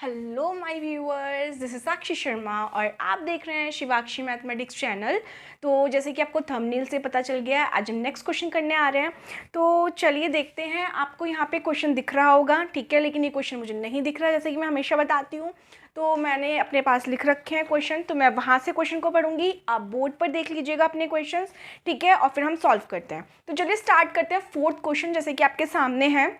Hello my viewers, this is Sakshi Sharma और आप देख रहे हैं शिवाक्षी मैथमेटिक्स चैनल। तो जैसे कि आपको थंबनेल से पता चल गया, आज हम नेक्स्ट क्वेश्चन करने आ रहे हैं। तो चलिए देखते हैं। आपको यहाँ पे क्वेश्चन दिख रहा होगा, ठीक है, लेकिन ये क्वेश्चन मुझे नहीं दिख रहा, जैसे कि मैं हमेशा बताती हूँ। तो मैंने अपने पास लिख रखे हैं क्वेश्चन, तो मैं वहाँ से क्वेश्चन को पढ़ूंगी, आप बोर्ड पर देख लीजिएगा अपने क्वेश्चन, ठीक है, और फिर हम सॉल्व करते हैं। तो चलिए स्टार्ट करते हैं। फोर्थ क्वेश्चन जैसे कि आपके सामने है,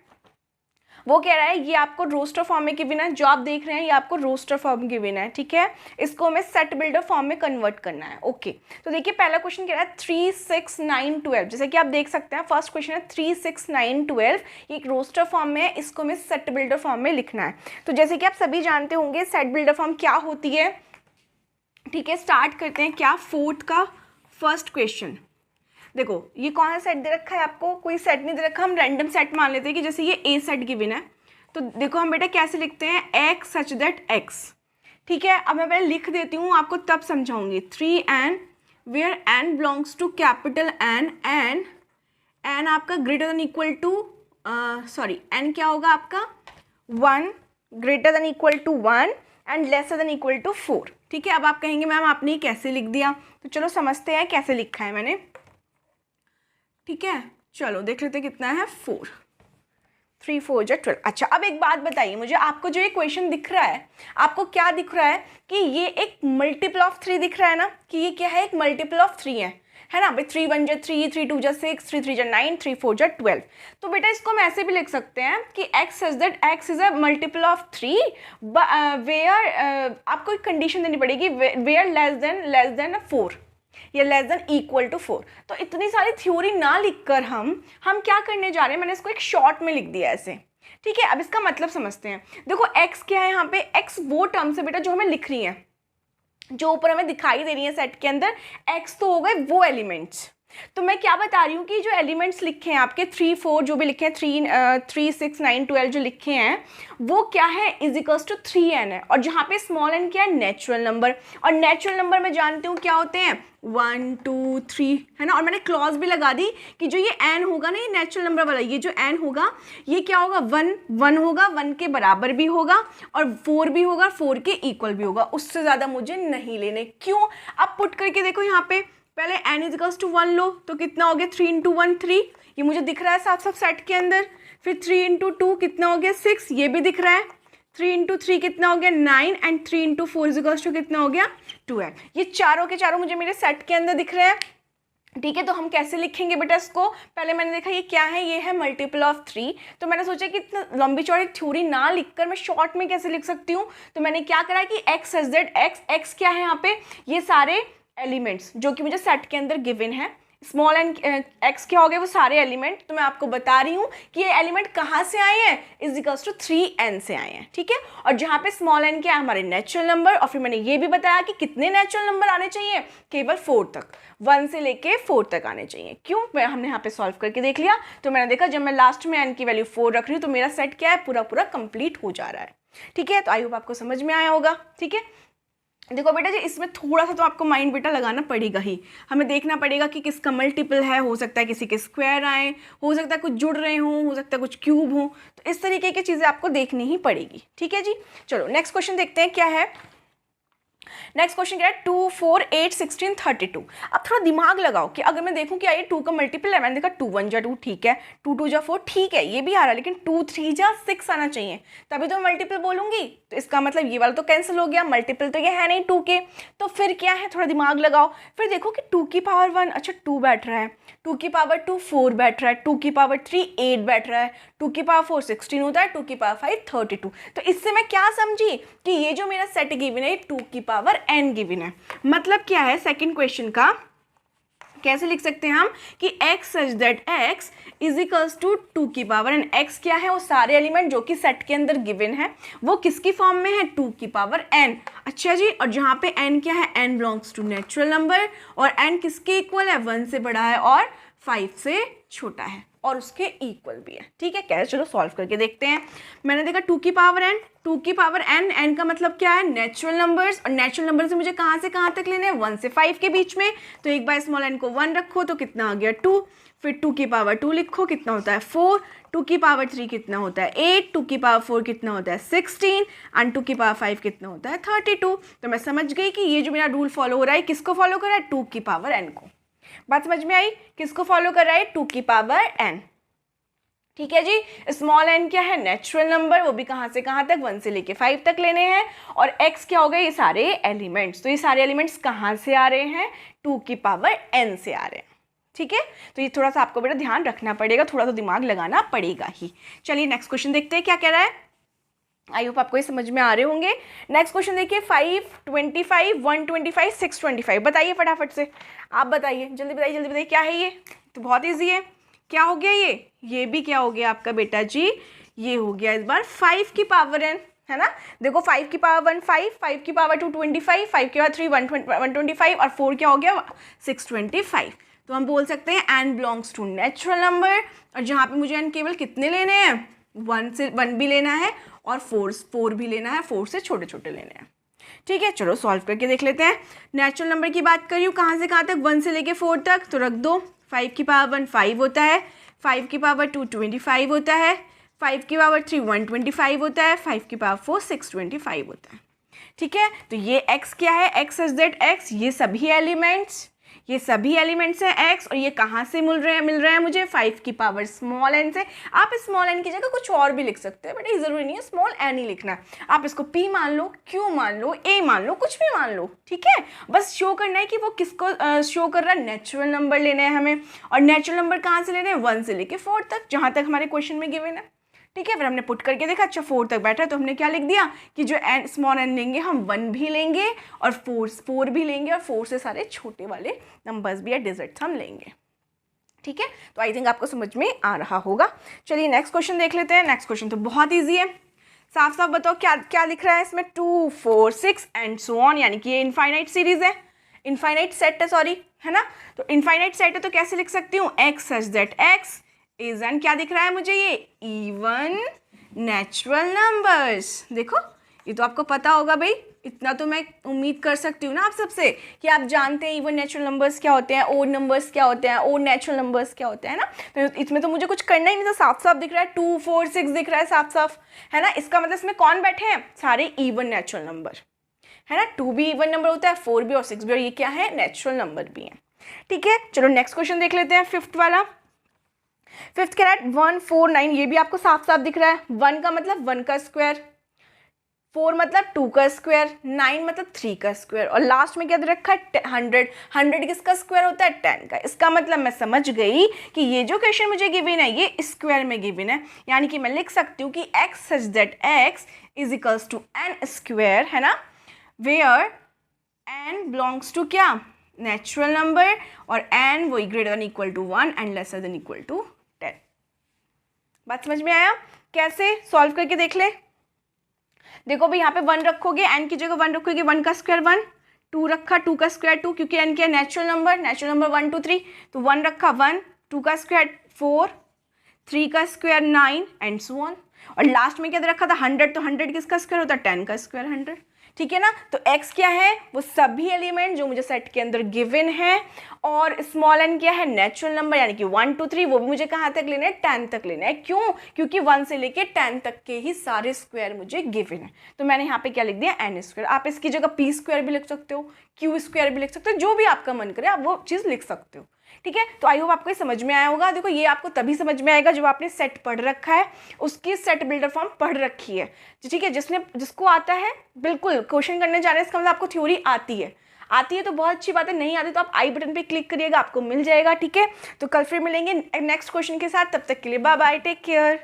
वो कह रहा है ये आपको रोस्टर फॉर्म में गिवन है। जो आप देख रहे हैं ये आपको रोस्टर फॉर्म गिवन है, ठीक है। इसको हमें सेट बिल्डर फॉर्म में कन्वर्ट करना है। ओके, तो देखिए पहला क्वेश्चन कह रहा है 3, 6, 9, 12। जैसे कि आप देख सकते हैं फर्स्ट क्वेश्चन है 3, 6, 9, 12। ये एक रोस्टर फॉर्म में है, इसको हमें सेट बिल्डर फॉर्म में लिखना है। तो जैसे कि आप सभी जानते होंगे सेट बिल्डर फॉर्म क्या होती है, ठीक है। स्टार्ट करते हैं। क्या, फोर्थ का फर्स्ट क्वेश्चन। देखो ये कौन सा सेट दे रखा है आपको, कोई सेट नहीं दे रखा, हम रैंडम सेट मान लेते हैं कि जैसे ये ए सेट गिवन है। तो देखो हम बेटा कैसे लिखते हैं, एक्स सच दैट एक्स, ठीक है। अब मैं पहले लिख देती हूँ, आपको तब समझाऊंगी। 3n where n belongs to capital N and n आपका greater than equal to n क्या होगा आपका 1, greater than equal to 1 and lesser than equal to 4, ठीक है। अब आप कहेंगे मैम आपने कैसे लिख दिया, तो चलो समझते हैं कैसे लिखा है मैंने, ठीक है। चलो देख लेते कितना है, 4, 3, 4 जा 12। अच्छा अब एक बात बताइए मुझे, आपको जो ये क्वेश्चन दिख रहा है, आपको क्या दिख रहा है कि ये एक मल्टीपल ऑफ 3 दिख रहा है ना, कि ये क्या है, एक मल्टीपल ऑफ 3 है ना भाई। 3 1 जा 3, 3 2 जा 6, 3 3 जा 9, 3 4 जा 12। तो बेटा इसको हम ऐसे भी लिख सकते हैं कि x such that x is a multiple of 3 where आपको एक कंडीशन देनी पड़ेगी, वेयर लेस देन 4 या लेस देन इक्वल टू 4। तो इतनी सारी थ्योरी ना लिखकर हम क्या करने जा रहे हैं, मैंने इसको एक शॉर्ट में लिख दिया ऐसे, ठीक है। अब इसका मतलब समझते हैं। देखो x क्या है यहाँ पे, x वो टर्म्स है बेटा जो हमें लिख रही है, जो ऊपर हमें दिखाई दे रही है सेट के अंदर। x तो हो गए वो एलिमेंट्स। तो मैं क्या बता रही हूँ कि जो एलिमेंट्स लिखे हैं आपके 3, 4 जो भी लिखे हैं, 3, 6, 9, 12 जो लिखे हैं, वो क्या है, इज इक्वल्स टू 3n है। और जहाँ पे स्मॉल n क्या है, नेचुरल नंबर। और नेचुरल नंबर मैं जानती हूँ क्या होते हैं, 1, 2, 3, है ना। और मैंने क्लॉज भी लगा दी कि जो ये n होगा ना, ये नेचुरल नंबर वाला, ये जो n होगा ये क्या होगा, 1 होगा, 1 के बराबर भी होगा, और 4 भी होगा, 4 के इक्वल भी होगा। उससे ज़्यादा मुझे नहीं लेने। क्यों, अब पुट करके देखो यहाँ पे, पहले n इज इक्वल्स टू 1 लो, तो कितना हो गया, 3 इंटू 1 3, ये मुझे दिख रहा है साफ साफ सेट के अंदर। फिर 3 इंटू 2 कितना हो गया 6, ये भी दिख रहा है। 3 इंटू 3 कितना हो गया 9 and 3 into 4 is equals to कितना हो गया 12। ये चारों के चारों मुझे मेरे सेट के अंदर दिख रहे हैं, ठीक है। तो हम कैसे लिखेंगे बेटा इसको, पहले मैंने देखा ये क्या है, ये है मल्टीपल ऑफ 3। तो मैंने सोचा कि इतना लंबी चौड़ी थ्योरी ना लिखकर मैं शॉर्ट में कैसे लिख सकती हूँ। तो मैंने क्या करा कि x सच दैट x क्या है यहाँ पे, ये सारे एलिमेंट्स जो कि मुझे सेट के अंदर गिवन है। स्मॉल एन x क्या हो गए, वो सारे एलिमेंट। तो मैं आपको बता रही हूँ कि ये एलिमेंट कहाँ से आए हैं, इज इक्वल्स टू 3n से आए हैं, ठीक है। और जहाँ पे स्मॉल n क्या है, हमारे नेचुरल नंबर। और फिर मैंने ये भी बताया कि कितने नेचुरल नंबर आने चाहिए, केवल 4 तक, 1 से लेके 4 तक आने चाहिए। क्यों, हमने यहाँ पे सॉल्व करके देख लिया। तो मैंने देखा जब मैं लास्ट में n की वैल्यू 4 रख रही हूँ तो मेरा सेट क्या है, पूरा कंप्लीट हो जा रहा है, ठीक है। तो आई होप आपको समझ में आया होगा, ठीक है। देखो बेटा जी इसमें थोड़ा सा तो आपको माइंड बेटा लगाना पड़ेगा ही, हमें देखना पड़ेगा कि किसका मल्टीपल है, हो सकता है किसी के स्क्वायर आए, हो सकता है कुछ जुड़ रहे हों, हो सकता है कुछ क्यूब हों। तो इस तरीके की चीज़ें आपको देखनी ही पड़ेगी, ठीक है जी। चलो नेक्स्ट क्वेश्चन देखते हैं क्या है। नेक्स्ट क्वेश्चन क्या है, 2, 4, 8, 16, 32। अब थोड़ा दिमाग लगाओ कि अगर मैं देखूं कि ये 2 का मल्टीपल है, मैंने देखा 2 1 जा 2, ठीक है, 2 2 जा 4, ठीक है, ये भी आ रहा है, लेकिन 2 3 जा 6 आना चाहिए, तभी तो मैं मल्टीपल बोलूंगी। तो इसका मतलब ये वाला तो कैंसिल हो गया, मल्टीपल तो ये है नहीं 2 के। तो फिर क्या है, थोड़ा दिमाग लगाओ। फिर देखो कि 2 की पावर 1, अच्छा 2 बैठ रहा है, 2 की पावर 2 4 बैठ रहा है, 2 की पावर 3 8 बैठ रहा है, 2 की पावर 4 16 होता है, 2 की पावर 5 32। तो इससे मैं क्या समझी कि ये जो मेरा सेट गिवन है 2 की पावर n गिवन है। मतलब क्या है, सेकंड क्वेश्चन का कैसे लिख सकते हैं हम कि x such that x is equals to 2 की पावर n। x क्या है, वो सारे एलिमेंट जो कि सेट के अंदर गिवन है, वो किसकी फॉर्म में है, 2 की पावर n। अच्छा जी, और जहाँ पे n क्या है, n belongs to natural number, और n किसके इक्वल है, 1 से बड़ा है और 5 से छोटा है, और उसके इक्वल भी है। ठीक है, कैसे, चलो सॉल्व करके देखते हैं। मैंने देखा 2 की पावर n, 2 की पावर n, n का मतलब क्या है, नेचुरल नंबर्स, और नेचुरल नंबर से मुझे कहाँ से कहाँ तक लेने हैं, 1 से 5 के बीच में। तो एक बार स्मॉल n को 1 रखो तो कितना आ गया 2, फिर 2 की पावर 2 लिखो, कितना होता है 4, 2 की पावर 3 कितना होता है 8, 2 की पावर 4 कितना होता है 16, एंड 2 की पावर 5 कितना होता है 32। तो मैं समझ गई कि ये जो मेरा रूल फॉलो हो रहा है किसको फॉलो कर रहा है, 2 की पावर n को। बात समझ में आई, किसको फॉलो कर रहा है, 2 की पावर n। ठीक है जी, स्मॉल n क्या है, नेचुरल नंबर, वो भी कहाँ से कहाँ तक, 1 से लेके 5 तक लेने हैं। और x क्या हो गए, ये सारे एलिमेंट्स। तो ये सारे एलिमेंट्स कहाँ से आ रहे हैं, 2 की पावर n से आ रहे हैं। ठीक है, तो ये थोड़ा सा आपको बेटा ध्यान रखना पड़ेगा, थोड़ा सा दिमाग लगाना पड़ेगा ही। चलिए नेक्स्ट क्वेश्चन देखते हैं क्या कह रहा है। आई होप आपको ये समझ में आ रहे होंगे। नेक्स्ट क्वेश्चन देखिए, 525, 125, 625। बताइए फटाफट से, आप बताइए, जल्दी बताइए, जल्दी बताइए, क्या है ये। तो बहुत ईजी है, क्या हो गया ये भी क्या हो गया आपका बेटा जी, ये हो गया इस बार 5 की पावर n, है ना। देखो 5 की पावर 1 5, 5 की पावर 2 25, 5 की पावर 3 125, और 4 क्या हो गया 625। तो हम बोल सकते हैं n belongs to natural number, और जहाँ पे मुझे n केवल कितने लेने हैं, 1 भी लेना है और 4 भी लेना है, 4 से छोटे छोटे लेने हैं। ठीक है, चलो सॉल्व करके देख लेते हैं। नेचुरल नंबर की बात करी हूँ, कहाँ से कहाँ तक, 1 से लेके 4 तक, तो रख दो। 5 की पावर 1 5 होता है, 5 की पावर 2 25 होता है, 5 की पावर 3 125 होता है, 5 की पावर 4 625 होता है। ठीक है, तो ये x क्या है, x इज दैट x, ये सभी एलिमेंट्स हैं x, और ये कहाँ से मिल रहे हैं मुझे, 5 की पावर स्मॉल n से। आप स्मॉल n की जगह कुछ और भी लिख सकते हैं, बट ये जरूरी नहीं है स्मॉल n ही लिखना है। आप इसको p मान लो, q मान लो, a मान लो, कुछ भी मान लो। ठीक है, बस शो करना है कि वो किसको शो कर रहा है, नेचुरल नंबर लेने हैं हमें। और नेचुरल नंबर कहाँ से लेने हैं, 1 से लेके 4 तक, जहाँ तक हमारे क्वेश्चन में गिवन है। ठीक है, फिर हमने पुट करके देखा, अच्छा 4 तक बैठा, तो हमने क्या लिख दिया कि जो n स्मॉल n लेंगे हम 1 भी लेंगे और 4 भी लेंगे, और 4 से सारे छोटे वाले नंबर्स भी या डिजिट्स हम लेंगे। ठीक है, तो आई थिंक आपको समझ में आ रहा होगा। चलिए नेक्स्ट क्वेश्चन देख लेते हैं। नेक्स्ट क्वेश्चन तो बहुत ईजी है, साफ साफ बताओ क्या क्या लिख रहा है इसमें, 2 4 6 एंड सो ऑन, यानी कि ये इनफाइनाइट सीरीज है, इनफाइनाइट सेट है, सॉरी, है ना। तो इनफाइनाइट सेट है तो कैसे लिख सकती हूँ, x such that x is an, क्या दिख रहा है मुझे, ये इवन नेचुरल नंबर्स। देखो ये तो आपको पता होगा भाई, इतना तो मैं उम्मीद कर सकती हूँ ना आप सबसे कि आप जानते हैं इवन नेचुरल नंबर्स क्या होते हैं, ओड नंबर्स क्या होते हैं, ओड नेचुरल नंबर्स क्या होते हैं ना। तो इसमें तो मुझे कुछ करना ही नहीं था, साफ साफ दिख रहा है 2 4 6 दिख रहा है साफ साफ, है ना। इसका मतलब इसमें कौन बैठे हैं, सारे इवन नेचुरल नंबर, है ना। 2 भी इवन नंबर होता है, 4 भी और 6 भी, और ये क्या है, नेचुरल नंबर भी है। ठीक है, चलो नेक्स्ट क्वेश्चन देख लेते हैं, फिफ्थ वाला। फिफ्थ कह रहा है 1 4 9, ये भी आपको साफ साफ दिख रहा है। 1 का मतलब 1 का स्क्वायर, 4 मतलब 2 का स्क्वायर, 9 मतलब 3 का स्क्वायर, और लास्ट में क्या दे रखा है 100। 100 किसका स्क्वायर होता है, 10 का। इसका मतलब मैं समझ गई कि ये जो क्वेश्चन मुझे गिवन है ये स्क्वायर में गिवन है, यानी कि मैं लिख सकती हूँ कि x such that x is equals to n square, है ना, वेयर n बिलोंग्स टू क्या, नेचुरल नंबर, और n वो greater than equal to 1 and lesser than equal to 10। बात समझ में आया, कैसे सॉल्व करके देख ले। देखो भाई यहाँ पे 1 रखोगे, n की जगह 1 रखोगे, 1 का स्क्वायर 1, 2 रखा 2 का स्क्वायर 2, क्योंकि n क्या है, नेचुरल नंबर 1 2 3, तो 1 रखा 1, 2 का स्क्वायर 4, 3 का स्क्वायर 9 एंड सो ऑन, और लास्ट में क्या दे रखा था 100, तो 100 किसका स्क्वायर होता है, 10 का स्क्वायर 100। ठीक है ना, तो x क्या है, वो सभी एलिमेंट जो मुझे सेट के अंदर गिवन है, और स्मॉल n क्या है, नेचुरल नंबर, यानी कि 1 2 3, वो भी मुझे कहाँ तक लेना है, 10 तक लेना है। क्यों, क्योंकि 1 से लेके 10 तक के ही सारे स्क्वायर मुझे गिवन है। तो मैंने यहाँ पे क्या लिख दिया, n स्क्वायर। आप इसकी जगह p स्क्वायर भी लिख सकते हो, q स्क्वायर भी लिख सकते हो, जो भी आपका मन करे आप वो चीज़ लिख सकते हो। ठीक है, तो आई होप आपको ये समझ में आया होगा। देखो ये आपको तभी समझ में आएगा जब आपने सेट पढ़ रखा है, उसकी सेट बिल्डर फॉर्म पढ़ रखी है। ठीक है, जिसको आता है बिल्कुल क्वेश्चन करने जा रहे हैं, इसका मतलब आपको थ्योरी आती है तो बहुत अच्छी बात है, नहीं आती तो आप आई बटन पे क्लिक करिएगा, आपको मिल जाएगा। ठीक है, तो कल फिर मिलेंगे नेक्स्ट क्वेश्चन के साथ, तब तक के लिए बाय बाय, टेक केयर।